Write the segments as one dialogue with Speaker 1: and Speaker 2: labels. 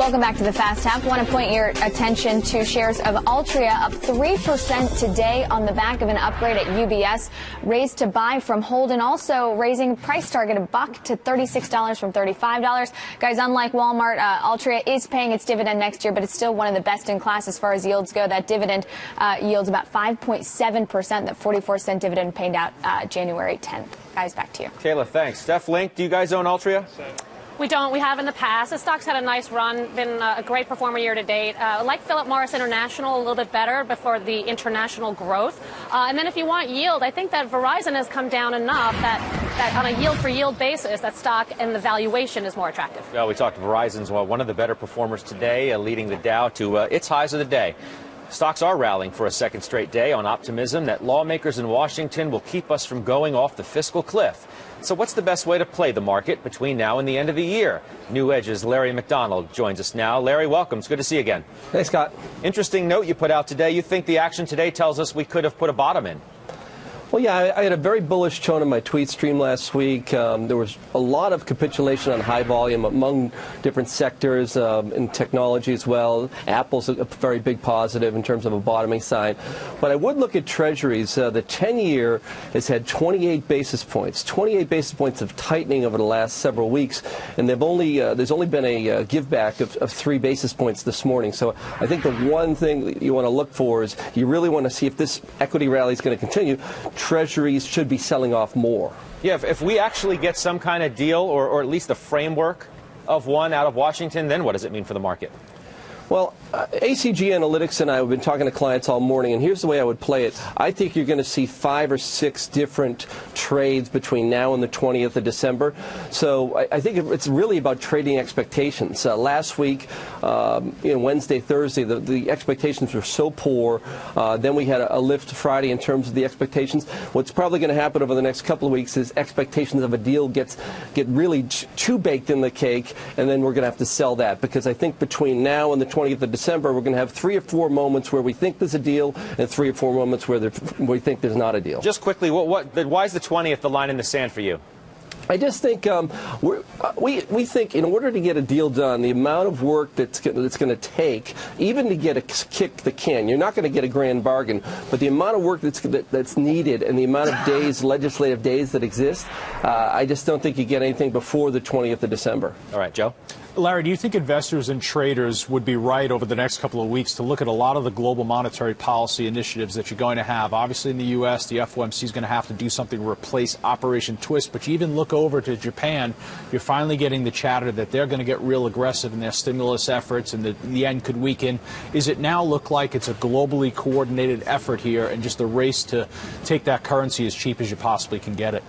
Speaker 1: Welcome back to the Fast Tap. I want to point your attention to shares of Altria up 3% today on the back of an upgrade at UBS, raised to buy from hold, and also raising price target $1 to $36 from $35. Guys, unlike Walmart, Altria is paying its dividend next year, but it's still one of the best in class as far as yields go. That dividend yields about 5.7%. That 44-cent dividend paid out January 10th. Guys, back to you.
Speaker 2: Kayla, thanks. Steph, Link, do you guys own Altria?
Speaker 3: We don't. We have in the past. The stock's had a nice run, been a great performer year to date. Like Philip Morris International, a little bit better before the international growth. And then if you want yield, I think that Verizon has come down enough that on a yield-for-yield basis, that stock and the valuation is more attractive.
Speaker 2: Well, we talked to Verizon's one of the better performers today, leading the Dow to its highs of the day. Stocks are rallying for a second straight day on optimism that lawmakers in Washington will keep us from going off the fiscal cliff. So what's the best way to play the market between now and the end of the year? New Edge's Larry McDonald joins us now. Larry, welcome. It's good to see you again.
Speaker 4: Hey, Scott.
Speaker 2: Interesting note you put out today. You think the action today tells us we could have put a bottom in.
Speaker 4: Well, yeah, I had a very bullish tone in my tweet stream last week. There was a lot of capitulation on high volume among different sectors, in technology as well. Apple's a very big positive in terms of a bottoming sign. But I would look at Treasuries. The 10-year has had 28 basis points of tightening over the last several weeks, and there's only been a give back of 3 basis points this morning. So I think the one thing that you want to look for is you really want to see if this equity rally is going to continue. Treasuries should be selling off more.
Speaker 2: Yeah, if we actually get some kind of deal or at least a framework of one out of Washington, then what does it mean for the market?
Speaker 4: Well, ACG Analytics and I have been talking to clients all morning, and here's the way I would play it. I think you're going to see 5 or 6 different trades between now and the 20th of December. So I think it's really about trading expectations. Last week, Wednesday, Thursday, the expectations were so poor. Then we had a lift Friday in terms of the expectations. What's probably going to happen over the next couple of weeks is expectations of a deal get really too baked in the cake, and then we're going to have to sell that, because I think between now and the 20th of December, we're going to have 3 or 4 moments where we think there's a deal and 3 or 4 moments where we think there's not a deal.
Speaker 2: Just quickly, why is the 20th the line in the sand for you?
Speaker 4: I just think we think in order to get a deal done, the amount of work that's going to take, even to get a kick the can, you're not going to get a grand bargain, but the amount of work that's needed and the amount of days, legislative days that exist, I just don't think you get anything before the 20th of December.
Speaker 2: All right, Joe?
Speaker 5: Larry, do you think investors and traders would be right over the next couple of weeks to look at a lot of the global monetary policy initiatives that you're going to have? Obviously, in the U.S., the FOMC is going to have to do something to replace Operation Twist. But you even look over to Japan, you're finally getting the chatter that they're going to get real aggressive in their stimulus efforts and the yen could weaken. Is it now look like it's a globally coordinated effort here and just a race to take that currency as cheap as you possibly can get it?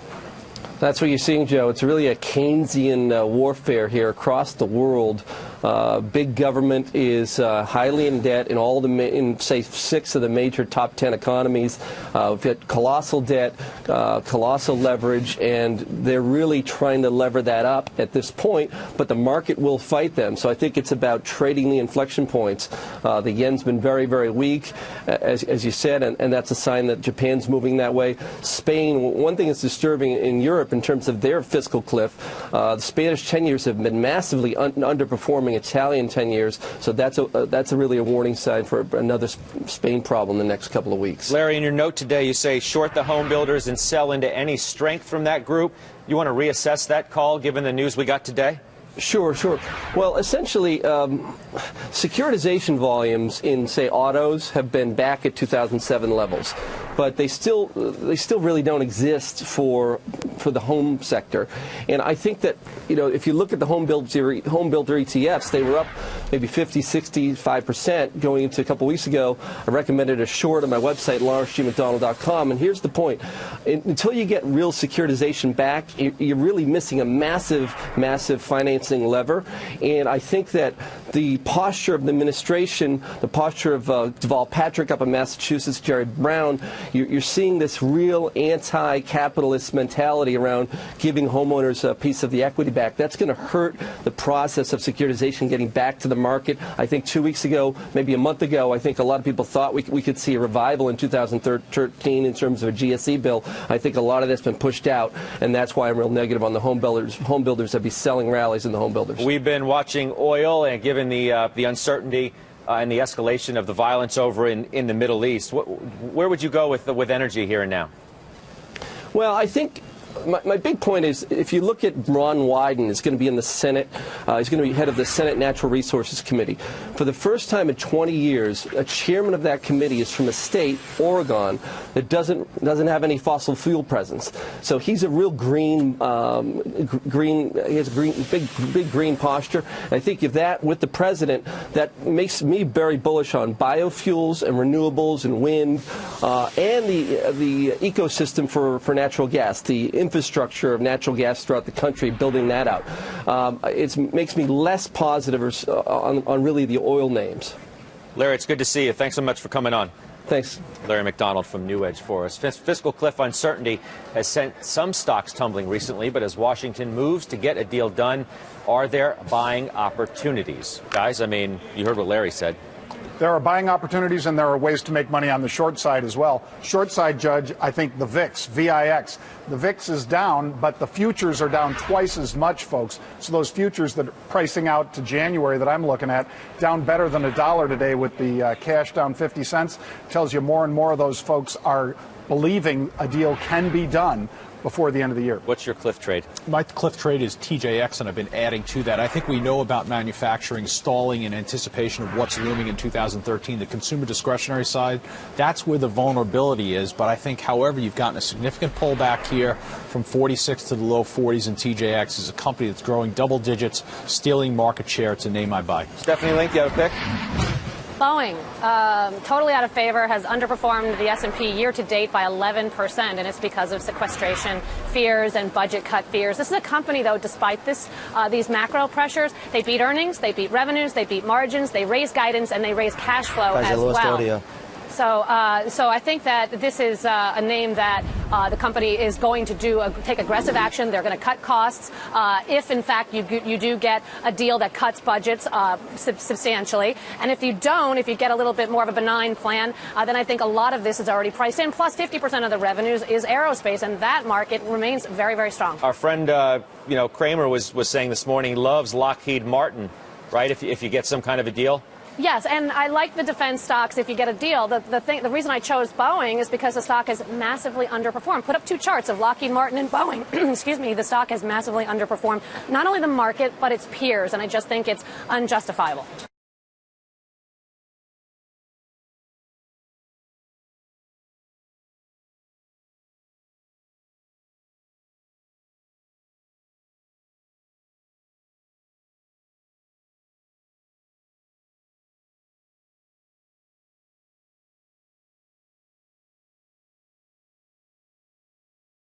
Speaker 4: That's what you're seeing, Joe. It's really a Keynesian warfare here across the world. Big government is highly in debt in say 6 of the major top 10 economies. We've got colossal debt, colossal leverage, and they're really trying to lever that up at this point, but the market will fight them. So I think it's about trading the inflection points. The yen's been very, very weak, as you said, and that's a sign that Japan's moving that way. Spain, one thing that's disturbing in Europe in terms of their fiscal cliff, the Spanish 10 years have been massively underperforming Italian 10 years, so that's really a warning sign for another Spain problem the next couple of weeks.
Speaker 2: Larry, in your note today, you say short the home builders and sell into any strength from that group. You want to reassess that call given the news we got today?
Speaker 4: Sure. Well, essentially, securitization volumes in, say, autos have been back at 2007 levels, but they still really don't exist for the home sector. And I think that, if you look at the home builder ETFs, they were up maybe 50-65% going into a couple weeks ago. I recommended a short on my website, lawrencegmcdonald.com, and here's the point. Until you get real securitization back, you're really missing a massive financing lever. And I think that the posture of the administration, the posture of Deval Patrick up in Massachusetts, Jerry Brown, you're seeing this real anti-capitalist mentality mentality around giving homeowners a piece of the equity back. That's going to hurt the process of securitization getting back to the market. I think 2 weeks ago, maybe a month ago, I think a lot of people thought we could see a revival in 2013 in terms of a GSE bill. I think a lot of that's been pushed out, and that's why I'm real negative on the home builders. Home builders that be selling rallies in the home builders.
Speaker 2: We've been watching oil, and given the uncertainty and the escalation of the violence over in the Middle East, where would you go with energy here and now?
Speaker 4: Well, I think my big point is, if you look at Ron Wyden, is going to be in the Senate. He's going to be head of the Senate Natural Resources Committee. For the first time in 20 years, a chairman of that committee is from a state, Oregon, that doesn't have any fossil fuel presence. So he's a real green. He has a big green posture. And I think if that, with the president, that makes me very bullish on biofuels and renewables and wind, and the ecosystem for natural gas, the infrastructure of natural gas throughout the country, building that out. It makes me less positive on really the oil names.
Speaker 2: Larry, it's good to see you. Thanks so much for coming on.
Speaker 4: Thanks.
Speaker 2: Larry McDonald from New Edge for us. Fiscal cliff uncertainty has sent some stocks tumbling recently, but as Washington moves to get a deal done, are there buying opportunities? Guys, I mean, you heard what Larry said.
Speaker 6: There are buying opportunities, and there are ways to make money on the short side as well. Short side, Judge, I think the VIX, VIX. The VIX is down, but the futures are down twice as much, folks. So those futures that are pricing out to January that I'm looking at, down better than $1 today with the cash down 50 cents, tells you more and more of those folks are believing a deal can be done before the end of the year.
Speaker 2: What's your cliff trade?
Speaker 5: My cliff trade is TJX, and I've been adding to that. I think we know about manufacturing stalling in anticipation of what's looming in 2013. The consumer discretionary side, that's where the vulnerability is. But I think, however, you've gotten a significant pullback here from 46 to the low 40s, and TJX is a company that's growing double digits, stealing market share. It's a name I buy.
Speaker 2: Stephanie Link, you have a pick?
Speaker 3: Boeing, totally out of favor, has underperformed the S&P year to date by 11%, and it's because of sequestration fears and budget cut fears. This is a company, though, despite these macro pressures, they beat earnings, they beat revenues, they beat margins, they raise guidance, and they raise cash flow as well. So I think that this is a name that the company is going to take aggressive action. They're going to cut costs. If, in fact, you do get a deal that cuts budgets substantially. And if you don't, if you get a little bit more of a benign plan, then I think a lot of this is already priced in. Plus, 50% of the revenues is aerospace, and that market remains very, very strong.
Speaker 2: Our friend, Kramer was saying this morning he loves Lockheed Martin, right, if you get some kind of a deal?
Speaker 3: Yes, and I like the defense stocks if you get a deal. The reason I chose Boeing is because the stock has massively underperformed. Put up two charts of Lockheed Martin and Boeing. Excuse me, the stock has massively underperformed not only the market, but its peers, and I just think it's unjustifiable.